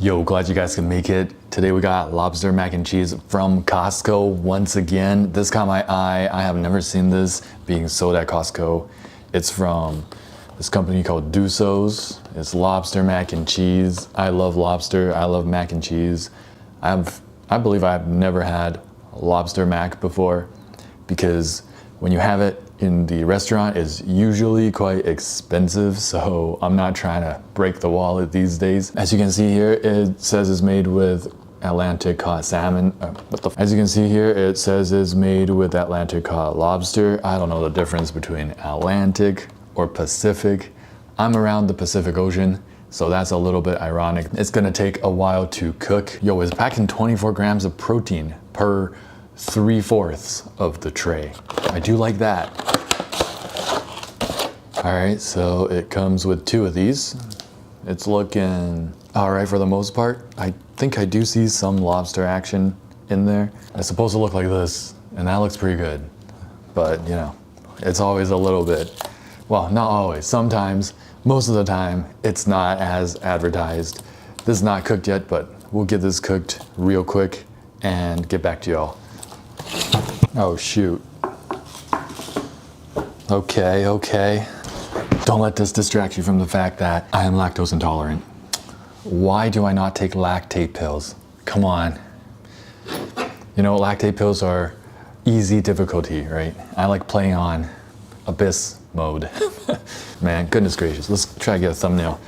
Yo, glad you guys can make it. Today we got lobster mac and cheese from Costco once again. This caught my eye. I have never seen this being sold at Costco. It's from this company called Dusso's. It's lobster mac and cheese. I love lobster. I love mac and cheese. I believe I've never had lobster mac before because when you have it in the restaurant, it's usually quite expensive, so I'm not trying to break the wallet these days. As you can see here, it says it's made with Atlantic cod salmon. As you can see here, it says it's made with Atlantic cod lobster. I don't know the difference between Atlantic or Pacific. I'm around the Pacific Ocean, so that's a little bit ironic. It's gonna take a while to cook. Yo, it's packing 24 grams of protein per 3/4 of the tray. I do like that. All right, so it comes with 2 of these. It's looking all right for the most part. I think I do see some lobster action in there. It's supposed to look like this, and that looks pretty good. But you know, it's always a little bit, well, not always, sometimes, most of the time, it's not as advertised. This is not cooked yet, but we'll get this cooked real quick and get back to y'all. Oh shoot. Okay. Don't let this distract you from the fact that I am lactose intolerant. Why do I not take lactate pills? Come on. You know, lactate pills are easy difficulty, right? I like playing on abyss mode. Man, goodness gracious. Let's try to get a thumbnail.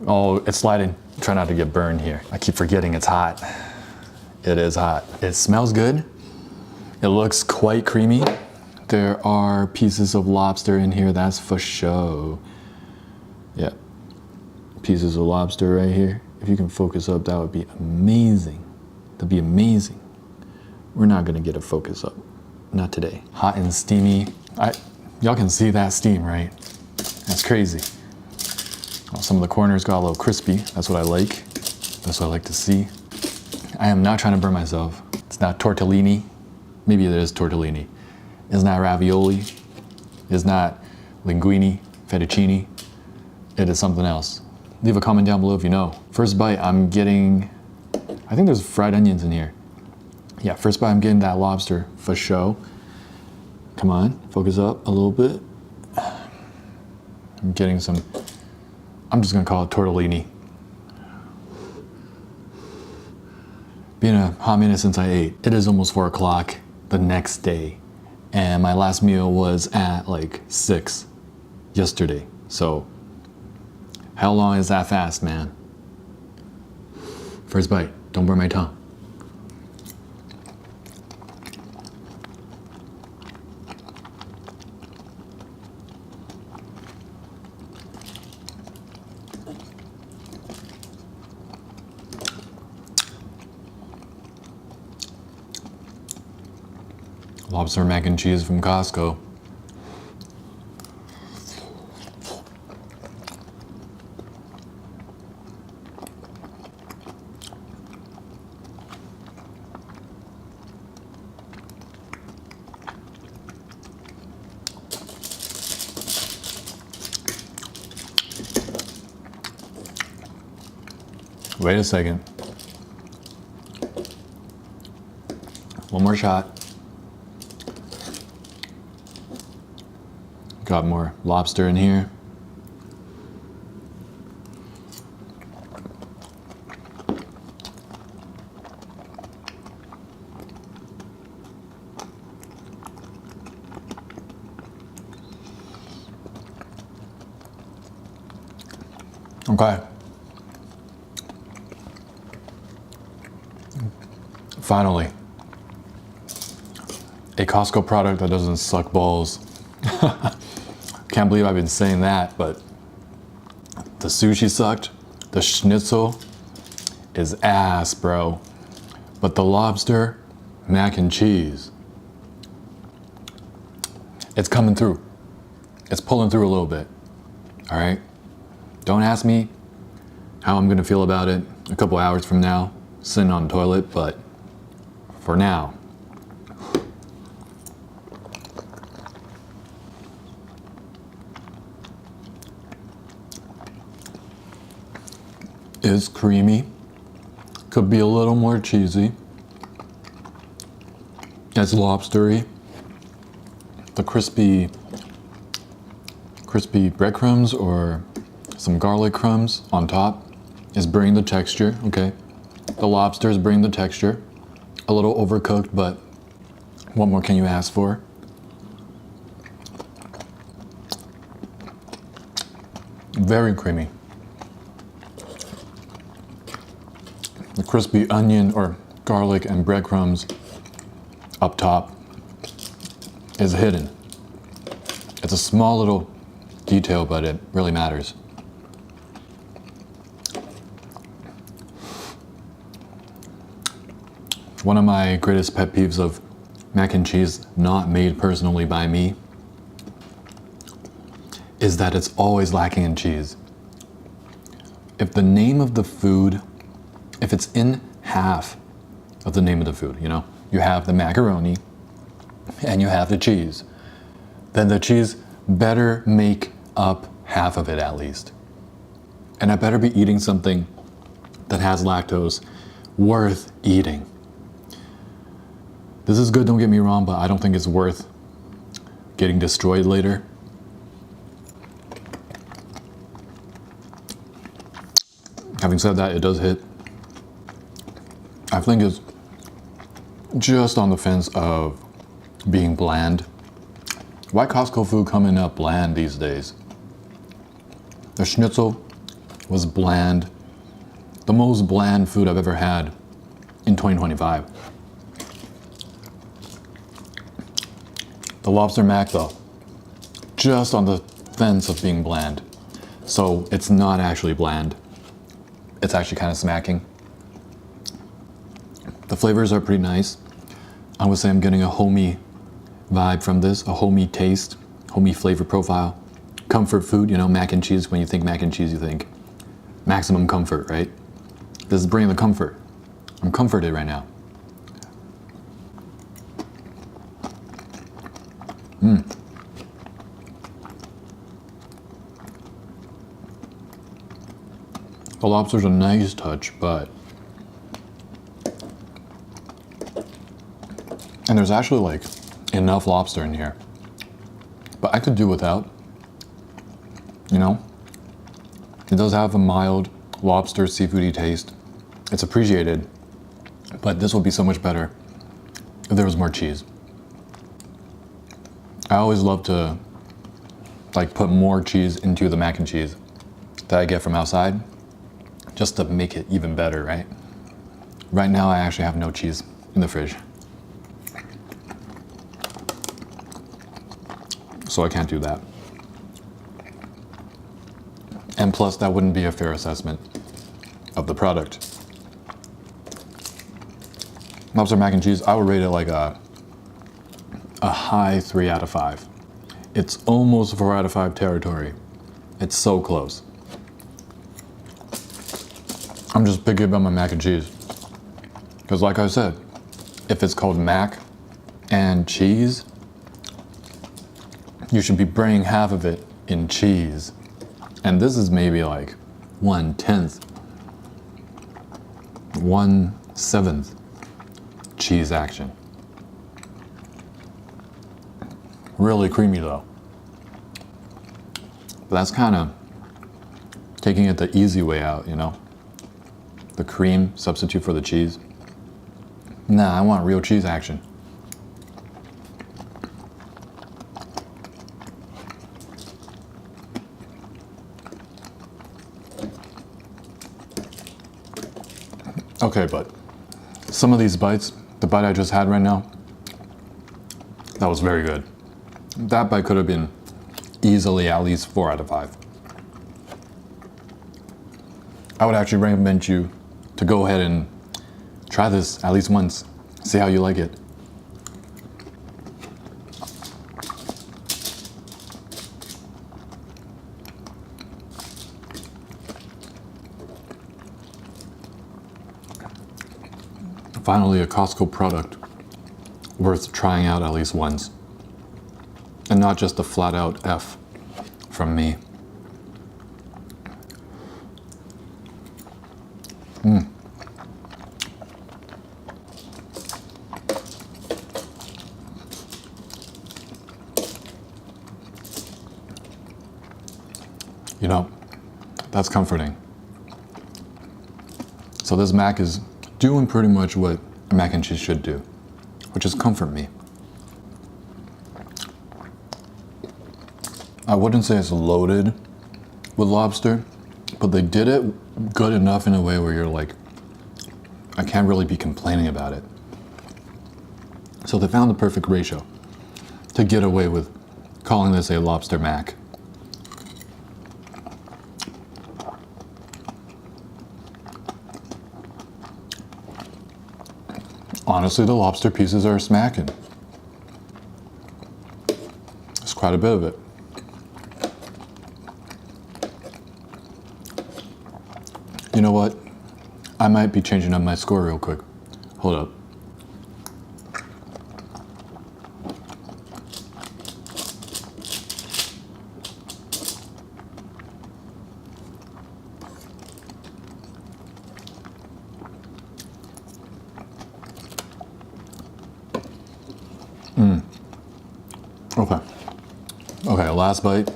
Oh, it's sliding. Try not to get burned here. I keep forgetting it's hot. It is hot. It smells good. It looks quite creamy. There are pieces of lobster in here, that's for sure. Yeah, pieces of lobster right here. If you can focus up, that would be amazing. That'd be amazing. We're not gonna get a focus up, not today. Hot and steamy. Y'all can see that steam, right? That's crazy. Well, some of the corners got a little crispy. That's what I like. That's what I like to see. I am not trying to burn myself. It's not tortellini. Maybe it is tortellini. It's not ravioli. It's not linguine, fettuccine. It is something else. Leave a comment down below if you know. First bite, I'm getting, I think there's fried onions in here. Yeah, first bite, I'm getting that lobster for show. Come on, focus up a little bit. I'm getting some, I'm just gonna call it tortellini. Been a hot minute since I ate. It is almost 4 o'clock the next day. And my last meal was at like 6 yesterday. So how long is that fast, man? First bite, don't burn my tongue. Lobster mac and cheese from Costco. Wait a second. One more shot. Got more lobster in here. Okay. Finally, a Costco product that doesn't suck balls. Can't believe I've been saying that, but the sushi sucked. The schnitzel is ass, bro. But the lobster mac and cheese, it's coming through. It's pulling through a little bit, all right? Don't ask me how I'm gonna feel about it a couple hours from now, sitting on the toilet, but for now, is creamy. Could be a little more cheesy. It's lobstery. The crispy breadcrumbs or some garlic crumbs on top is bringing the texture, okay? The lobster is bringing the texture. A little overcooked, but what more can you ask for? Very creamy. The crispy onion or garlic and breadcrumbs up top is hidden. It's a small little detail, but it really matters. One of my greatest pet peeves of mac and cheese not made personally by me is that it's always lacking in cheese. If the name of the food, if it's in half of the name of the food, you know, you have the macaroni and you have the cheese, then the cheese better make up half of it at least. And I better be eating something that has lactose worth eating. This is good, don't get me wrong, but I don't think it's worth getting destroyed later. Having said that, it does hit. I think it's just on the fence of being bland. Why Costco food coming up bland these days? The schnitzel was bland. The most bland food I've ever had in 2025. The lobster mac though, just on the fence of being bland. So it's not actually bland. It's actually kind of smacking. The flavors are pretty nice. I would say I'm getting a homey vibe from this, a homey taste, homey flavor profile. Comfort food, you know, mac and cheese. When you think mac and cheese, you think maximum comfort, right? This is bringing the comfort. I'm comforted right now. The lobster's a nice touch, but... And there's actually like enough lobster in here. But I could do without, you know? It does have a mild lobster seafoody taste. It's appreciated, but this would be so much better if there was more cheese. I always love to like put more cheese into the mac and cheese that I get from outside, just to make it even better, right? Right now I actually have no cheese in the fridge, so I can't do that. And plus, that wouldn't be a fair assessment of the product. Lobster mac and cheese, I would rate it like a high 3 out of 5. It's almost 4 out of 5 territory. It's so close. I'm just picky about my mac and cheese. Because like I said, if it's called mac and cheese, you should be bringing half of it in cheese. And this is maybe like 1/10, 1/7 cheese action. Really creamy though. But that's kind of taking it the easy way out, you know? The cream substitute for the cheese. Nah, I want real cheese action. Okay, but some of these bites, the bite I just had right now, that was very good. That bite could have been easily at least 4 out of 5. I would actually recommend you to go ahead and try this at least once. See how you like it. Finally, a Costco product worth trying out at least once. And not just a flat out F from me. You know, that's comforting. So this mac is doing pretty much what mac and cheese should do, which is comfort me. I wouldn't say it's loaded with lobster, but they did it good enough in a way where you're like, I can't really be complaining about it. So they found the perfect ratio to get away with calling this a lobster mac. Honestly, the lobster pieces are smacking. There's quite a bit of it. You know what? I might be changing up my score real quick. Hold up. Okay. Okay, last bite,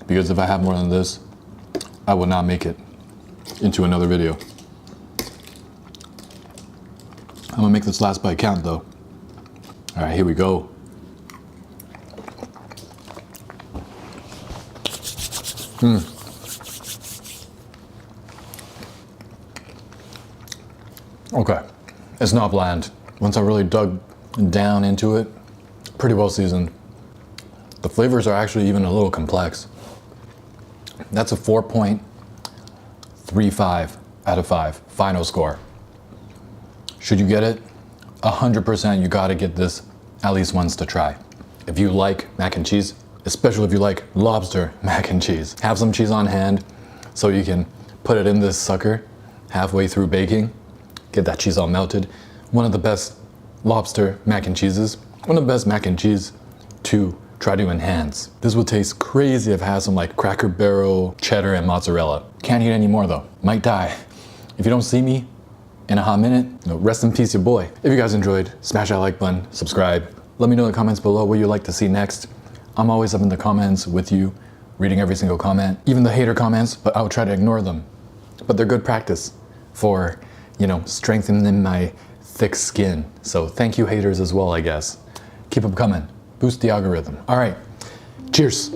because if I have more than this, I will not make it into another video. I'm gonna make this last bite count though. All right, here we go. Okay, it's not bland. Once I really dug down into it, pretty well seasoned. The flavors are actually even a little complex. That's a 4.35 out of 5, final score. Should you get it? 100% you gotta get this at least once to try. If you like mac and cheese, especially if you like lobster mac and cheese, have some cheese on hand so you can put it in this sucker halfway through baking, get that cheese all melted. One of the best lobster mac and cheeses, one of the best mac and cheese to try to enhance. This would taste crazy if it had some like Cracker Barrel, cheddar, and mozzarella. Can't eat any more though, might die. If you don't see me in a hot minute, rest in peace your boy. If you guys enjoyed, smash that like button, subscribe. Let me know in the comments below what you'd like to see next. I'm always up in the comments with you, reading every single comment, even the hater comments, but I'll try to ignore them. But they're good practice for, strengthening my thick skin. So thank you haters as well, I guess. Keep them coming. Boost the algorithm. All right, cheers.